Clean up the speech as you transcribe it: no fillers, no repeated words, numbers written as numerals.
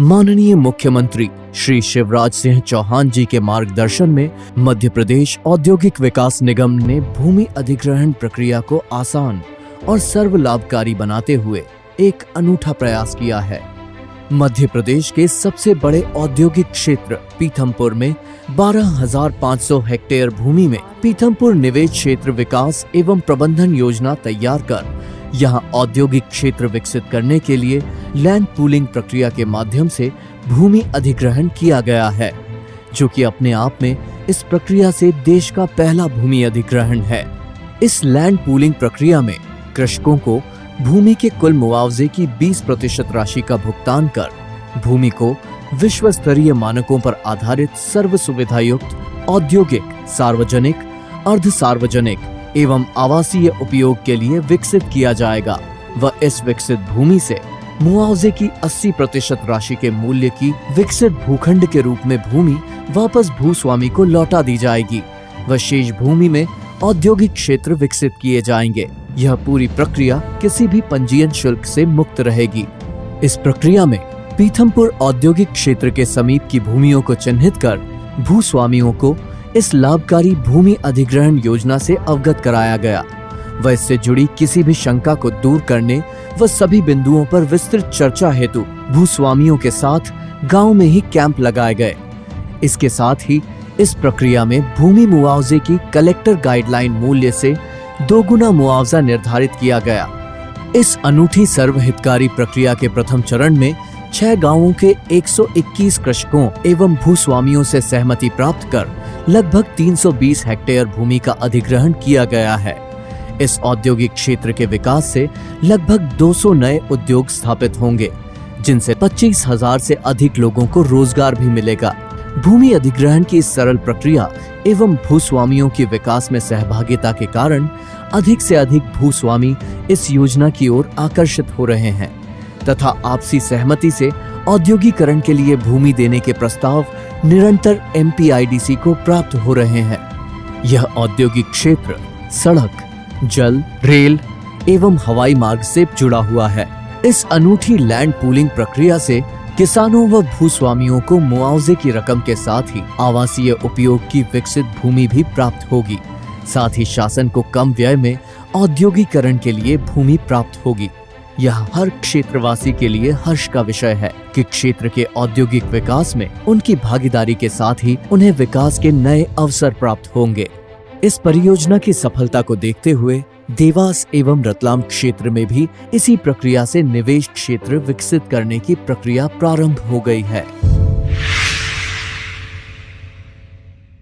माननीय मुख्यमंत्री श्री शिवराज सिंह चौहान जी के मार्गदर्शन में मध्य प्रदेश औद्योगिक विकास निगम ने भूमि अधिग्रहण प्रक्रिया को आसान और सर्व लाभकारी बनाते हुए एक अनूठा प्रयास किया है। मध्य प्रदेश के सबसे बड़े औद्योगिक क्षेत्र पीथमपुर में 12,500 हेक्टेयर भूमि में पीथमपुर निवेश क्षेत्र विकास एवं प्रबंधन योजना तैयार कर यहां औद्योगिक क्षेत्र विकसित करने के लिए लैंड पूलिंग प्रक्रिया के माध्यम से भूमि अधिग्रहण किया गया है, जो कि अपने आप में इस प्रक्रिया से देश का पहला भूमि अधिग्रहण है। इस लैंड पूलिंग प्रक्रिया में कृषकों को भूमि के कुल मुआवजे की 20% राशि का भुगतान कर भूमि को विश्व स्तरीय मानकों पर आधारित सर्व सुविधा युक्त औद्योगिक, सार्वजनिक, अर्ध सार्वजनिक एवं आवासीय उपयोग के लिए विकसित किया जाएगा व इस विकसित भूमि से मुआवजे की 80% राशि के मूल्य की विकसित भूखंड के रूप में भूमि वापस भूस्वामी को लौटा दी जाएगी व शेष भूमि में औद्योगिक क्षेत्र विकसित किए जाएंगे। यह पूरी प्रक्रिया किसी भी पंजीयन शुल्क से मुक्त रहेगी। इस प्रक्रिया में पीथमपुर औद्योगिक क्षेत्र के समीप की भूमियों को चिन्हित कर भूस्वामियों को इस लाभकारी भूमि अधिग्रहण योजना से अवगत कराया गया व इससे जुड़ी किसी भी शंका को दूर करने व सभी बिंदुओं पर विस्तृत चर्चा हेतु भूस्वामियों के साथ गांव में ही कैंप लगाए गए। इसके साथ ही इस प्रक्रिया में भूमि मुआवजे की कलेक्टर गाइडलाइन मूल्य से 2 गुना मुआवजा निर्धारित किया गया। इस अनूठी सर्वहितकारी प्रक्रिया के प्रथम चरण में 6 गांवों के 121 कृषकों एवं भूस्वामियों से सहमति प्राप्त कर लगभग 320 हेक्टेयर भूमि का अधिग्रहण किया गया है। इस औद्योगिक क्षेत्र के विकास से लगभग 200 नए उद्योग स्थापित होंगे, जिनसे 25,000 से अधिक लोगों को रोजगार भी मिलेगा। भूमि अधिग्रहण की इस सरल प्रक्रिया एवं भूस्वामियों की विकास में सहभागिता के कारण अधिक से अधिक भूस्वामी इस योजना की ओर आकर्षित हो रहे हैं तथा आपसी सहमति से औद्योगिकरण के लिए भूमि देने के प्रस्ताव निरंतर MPIDC को प्राप्त हो रहे हैं। यह औद्योगिक क्षेत्र सड़क, जल, रेल एवं हवाई मार्ग से जुड़ा हुआ है। इस अनूठी लैंड पूलिंग प्रक्रिया से किसानों व भूस्वामियों को मुआवजे की रकम के साथ ही आवासीय उपयोग की विकसित भूमि भी प्राप्त होगी। साथ ही शासन को कम व्यय में औद्योगिकरण के लिए भूमि प्राप्त होगी। यह हर क्षेत्रवासी के लिए हर्ष का विषय है कि क्षेत्र के औद्योगिक विकास में उनकी भागीदारी के साथ ही उन्हें विकास के नए अवसर प्राप्त होंगे। इस परियोजना की सफलता को देखते हुए देवास एवं रतलाम क्षेत्र में भी इसी प्रक्रिया से निवेश क्षेत्र विकसित करने की प्रक्रिया प्रारंभ हो गई है।